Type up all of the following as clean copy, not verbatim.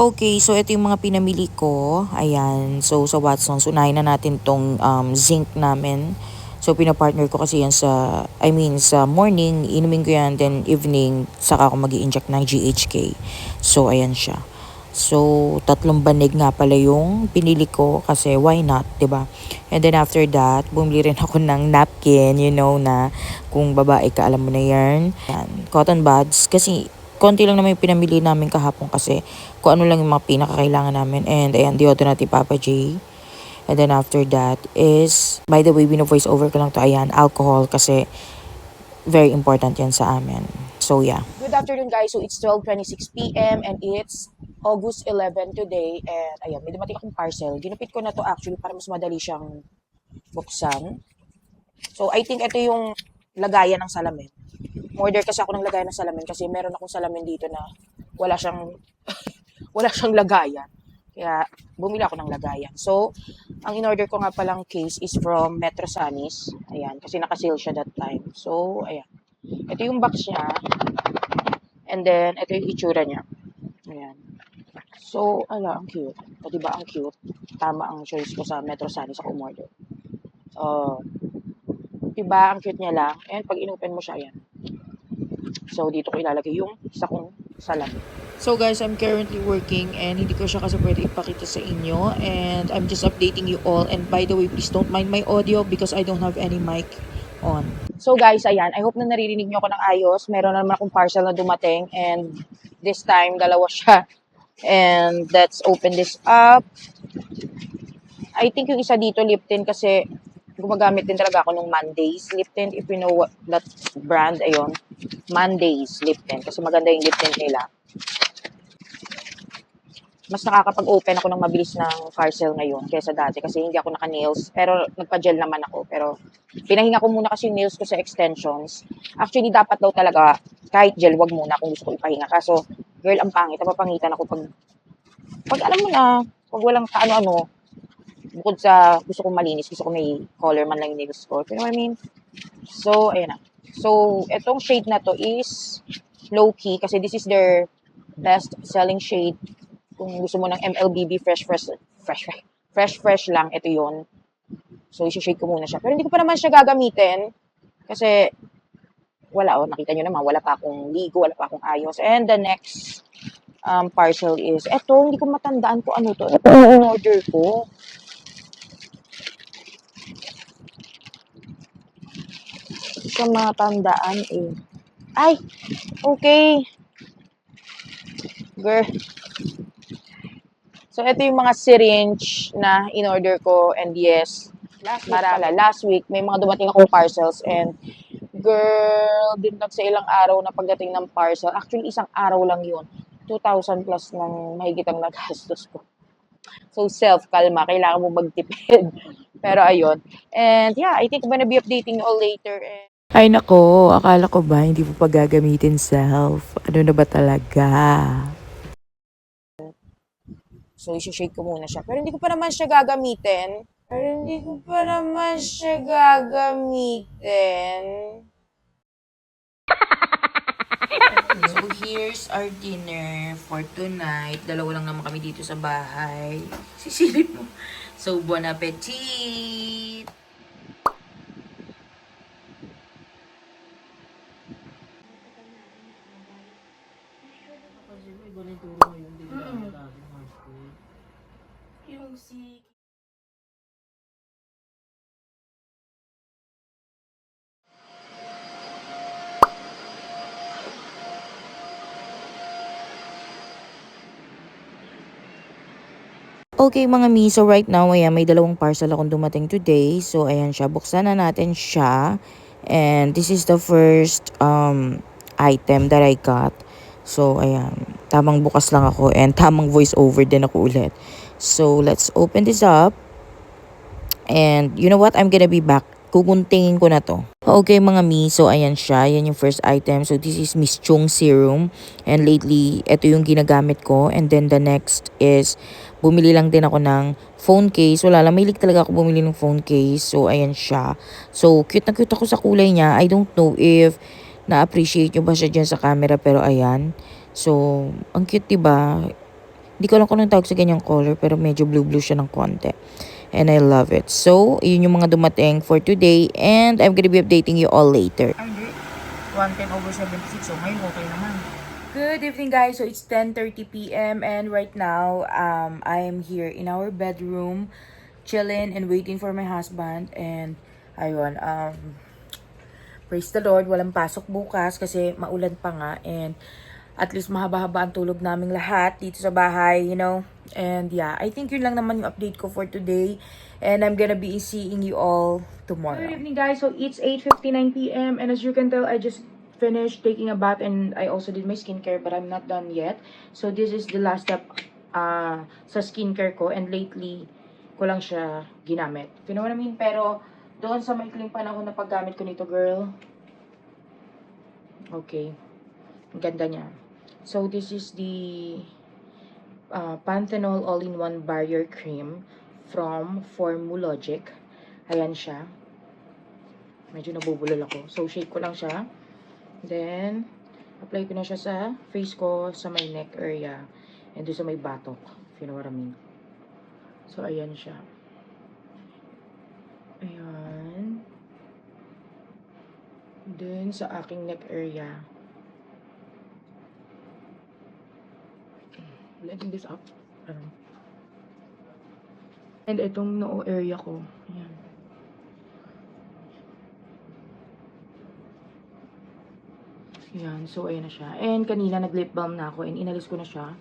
Okay, so ito yung mga pinamili ko. Ayan. So, sa Watsons, unahin na natin tong zinc namin. So, pinapartner ko kasi yan sa morning, inumin ko yan, then evening, saka ako mag-i-inject ng GHK. So, ayan siya. So, 3 banig nga pala yung pinili ko kasi why not, 'di ba? And then after that, bumili rin ako ng napkin, na kung babae ka, alam mo na yan. Yan, cotton buds kasi konti lang naman yung pinamili namin kahapon kasi kung ano lang yung mga pinakakailangan namin. And ayan, deodorant ni Papa J. And then after that is, by the way, bino-voice over ko lang to, ayan, alcohol kasi very important yan sa amin. So yeah. Good afternoon guys. So it's 12:26 p.m. and it's August 11 today. And ayan, may dumating akong parcel. Ginupit ko na to actually para mas madali siyang buksan. So I think ito yung lagayan ng salamin. Order kasi ako ng lagayan ng salamin kasi meron akong salamin dito na wala siyang wala siyang lagayan. Kaya bumili ako ng lagayan. So, ang in-order ko nga palang case is from Metro Sanis. Ayan, kasi naka-sale siya that time. So, ayan. Ito yung box niya. And then, ito yung itsura niya. Ayan. So, ang cute. O, diba, ang cute. Tama ang choice ko sa Metro Sanis ako umorder. Diba, ang cute niya lang. And pag inopen mo siya, ayan. So, dito ko ilalagay yung isa kong salamin. So guys, I'm currently working and hindi ko siya kasi pwede ipakita sa inyo. And I'm just updating you all. And by the way, please don't mind my audio because I don't have any mic on. So guys, ayan, I hope na naririnig nyo ako ng ayos. Meron na naman akong parcel na dumating and this time, dalawa siya. And let's open this up. I think yung isa dito, Lipton, kasi gumagamit din talaga ako ng Mondays. Lipton, if you know what that brand, ayun. Mondays, Lipton. Kasi maganda yung Lipton nila. Mas nakakapag-open ako ng mabilis ng parcel ngayon kaysa dati kasi hindi ako naka-nails. Pero nagpa-gel naman ako. Pero pinahinga ko muna kasi yung nails ko sa extensions. Actually, dapat daw talaga kahit gel, wag muna kung gusto ko ipahinga. Kaso, girl, ang pangit. Napapangitan ako pag alam mo na, pag walang kaano-ano, bukod sa gusto kong malinis, gusto ko may color man lang yung nails ko. You know what I mean? So, ayan na. So, etong shade na to is low-key kasi this is their best selling shade. Kung gusto mo ng MLBB fresh lang, ito yon. So, isi-shade ko muna siya. Pero hindi ko pa naman siya gagamitin kasi wala, nakita nyo naman, wala pa akong ligo, wala pa akong ayos. And the next parcel is, eto, hindi ko matandaan ko ano to. Ito yung order ko. Hindi ko matandaan eh. Ay, okay. Girl. So, ito yung mga syringe na in-order ko. And yes, last week, may mga dumating akong parcels. And, girl, dinag sa ilang araw na pagdating ng parcel. Actually, isang araw lang yun. 2,000 plus ng mahigit ang nagastos ko. So, kalma. Kailangan mo magtipid. Pero, ayun. And, yeah, I think I'm gonna be updating you all later. And, Ay nako, akala ko ba hindi mo pa gagamitin self? Ano na ba talaga? so, isi-shake ko muna siya. Pero hindi ko pa naman siya gagamitin. So here's our dinner for tonight. Dalawa lang naman kami dito sa bahay. Sisilip mo. So, bon appetit! Yung si Okay mga mi, so right now, ayan, may dalawang parcel akong dumating today. So, ayan siya, buksan na natin siya. And this is the first item that I got. So, ayan, tamang bukas lang ako and tamang voice over din ako ulit. So, let's open this up. And you know what, I'm gonna be back. Kukuntingin ko na to. Okay mga mi, so ayan siya. Yan yung first item. So this is Miss Chung Serum. And lately, ito yung ginagamit ko. And then the next is, bumili lang din ako ng phone case. Wala lang, mahilig talaga ako bumili ng phone case. So ayan siya. So cute na cute ako sa kulay niya. I don't know if na-appreciate nyo ba siya dyan sa camera. Pero ayan. So, ang cute diba? Hindi ko alam kung anong tawag sa ganyang color, pero medyo blue-blue siya ng konti. And I love it. So, yun yung mga dumating for today. And I'm gonna be updating you all later. Ay, hindi. 1:10/76. So, ngayon okay naman. Good evening, guys. So, it's 10:30 p.m. And right now, I am here in our bedroom, chilling and waiting for my husband. And, ayun, praise the Lord, walang pasok bukas kasi maulan pa nga. And, at least mahaba-haba ang tulog naming lahat dito sa bahay, you know. And yeah, I think yun lang naman yung update ko for today. And I'm gonna be seeing you all tomorrow. Good evening, guys. So it's 8:59 p.m. And as you can tell, I just finished taking a bath and I also did my skincare, but I'm not done yet. So this is the last step sa skincare ko. And lately, ko lang siya ginamit. You know what I mean? Pero doon sa maikling panahon na paggamit ko nito, girl. Okay. Ang ganda niya. So, this is the Panthenol All-in-One Barrier Cream from Formulogic. Ayan siya. Medyo nabubulol ako. So, shake ko lang siya. Then, apply ko na siya sa face ko, sa my neck area, and doon sa may batok. If you know what I mean. So, ayan siya. Ayan. Then, sa aking neck area. Blending this up. And itong noo area ko. Ayan. Ayan. So, ayan na siya. And kanina nag-lip balm na ako and inalis ko na siya.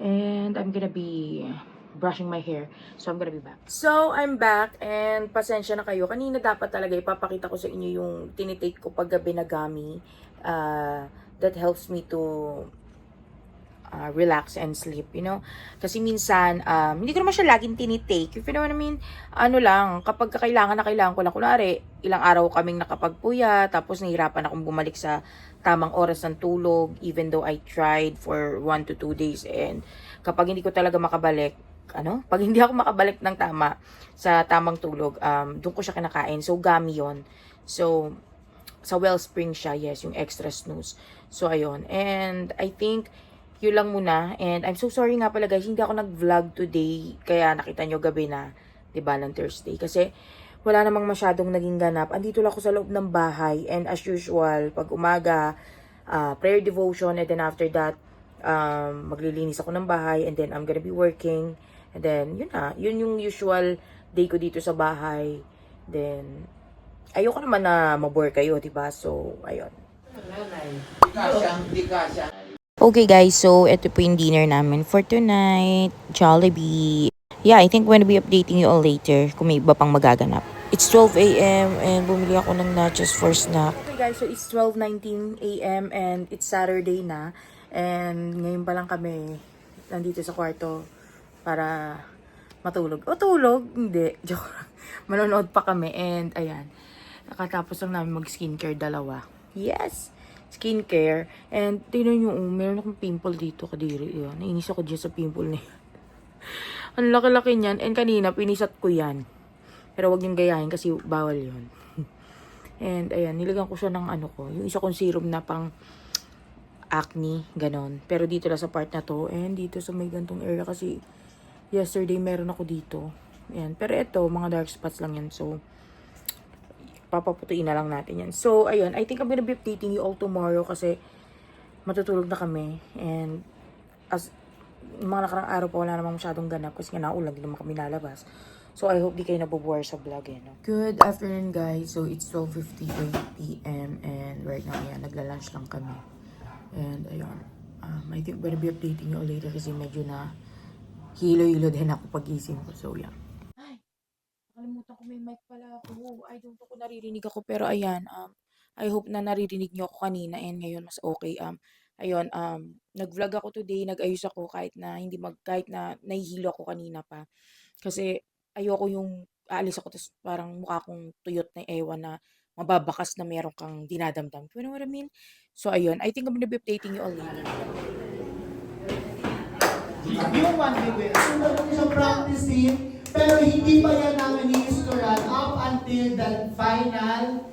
And I'm gonna be brushing my hair. So, I'm gonna be back. So, I'm back and pasensya na kayo. Kanina dapat talaga ipapakita ko sa inyo yung tinitake ko paggabi na gummy. That helps me to relax and sleep, you know. Kasi minsan, hindi ko naman siya laging tinitake. If you know what I mean, ano lang, kapag kailangan na kailangan ko lang, kunwari, ilang araw kaming nakapagpuya, tapos nahihirapan akong bumalik sa tamang oras ng tulog, even though I tried for 1 to 2 days, and kapag hindi ko talaga makabalik, pag hindi ako makabalik ng tama sa tamang tulog, doon ko siya kinakain. So, gummy yun. So, sa Wellspring siya, yes, yung extra snooze. So, ayun. And I think, yun lang muna. And I'm so sorry nga pala guys, hindi ako nag-vlog today. Kaya nakita nyo gabi na, 'di ba, ng Thursday. Kasi wala namang masyadong naging ganap. Andito lang ako sa loob ng bahay. And as usual, pag umaga, prayer devotion. And then after that, maglilinis ako ng bahay. And then I'm gonna be working. And then, yun na. Yun yung usual day ko dito sa bahay. Then, ayoko naman na mabore kayo, 'di ba? So, ayun. Di kasya. Okay guys, so ito po yung dinner namin for tonight. Jollibee. Yeah, I think I'm gonna be updating you all later kung may iba pang magaganap. It's 12 a.m. and bumili ako ng nachos for snack. Okay guys, so it's 12:19 a.m. and it's Saturday na. And ngayon pa lang kami nandito sa kwarto para matulog. O tulog? Hindi. Joke lang. Manonood pa kami and ayan. Nakatapos lang namin mag-skincare dalawa. Yes! Skincare. And, tingnan nyo, meron akong pimple dito, kadiri. Yan. Nainis ako dyan sa pimple niya. Ang laki-laki niyan. And kanina, pinisat ko yan. Pero wag niyong gayahin kasi bawal yun. And, ayan, nilagyan ko siya ng yung isa kong serum na pang acne, ganon. Pero dito lang sa part na to. And dito sa may gantong area kasi yesterday meron ako dito. Ayan. Pero ito, mga dark spots lang yan. So, papaputuin na lang natin yan. So, ayun. I think I'm gonna be updating you all tomorrow kasi matutulog na kami. And, as mga nakarang araw pa wala namang masyadong ganap kasi nga naulan, din naman kami nalabas. So, I hope di kayo nabubuwar sa vlog, no? Good afternoon, guys. So, it's 12:58 p.m. And right now, ayan, nagla-lunch lang kami. And, ayun. I think I'm gonna be updating you all later kasi medyo na hilo-hilo din ako pag-ising ko. So, yeah. Nakalimutan ko may mic pala ako. I don't know kung naririnig ako. Pero ayan, I hope na naririnig niyo ako kanina and ngayon mas okay. Ayun, nag-vlog ako today, nag-ayos ako kahit na nahihilo ako kanina pa. Kasi ayoko yung aalis ako tapos parang mukha akong tuyot na ewan na mababakas na meron kang dinadamdam. You know what I mean? So ayun, I think I'm gonna be updating you all later. Yung one way, so practicing, pero hindi pa yan namin i-storan up until the final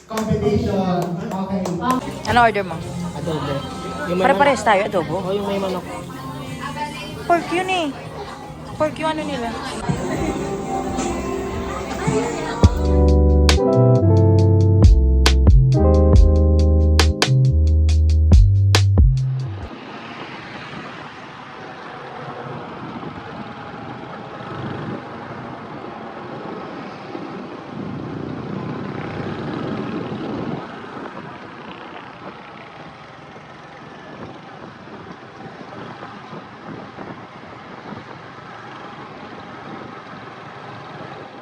competition. Okay. Ano order mo? Adobo. Yung may Pare-pares tayo, adobo. manok. Yung may manok. pork yun eh. Pork yung ano nila.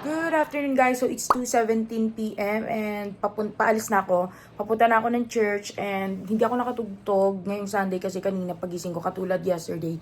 Good afternoon guys. So it's 2:17 p.m. and paalis na ako. Papunta na ako ng church and hindi ako nakatugtog ngayong Sunday kasi kanina pagising ko katulad yesterday.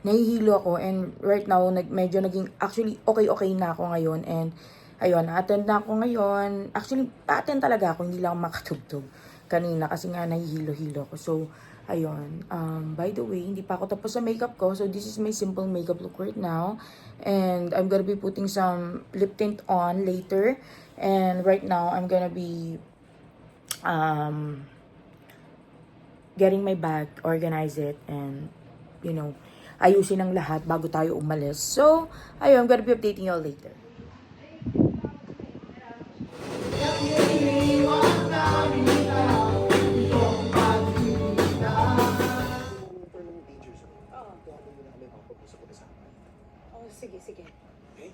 Nahihilo ako and right now medyo naging actually okay na ako ngayon and ayun, attend na ako ngayon. Actually, attend talaga ako, hindi lang ako makatugtog kanina kasi nga nahihilo-hilo ako. So ayun, by the way, hindi pa ako tapos sa makeup ko. So this is my simple makeup look right now. And I'm gonna be putting some lip tint on later. And right now, I'm gonna be getting my bag, organize it, and you know, ayusin ang lahat bago tayo umalis. So, ayun, I'm gonna be updating you all later. Oh, sige, sige. Okay?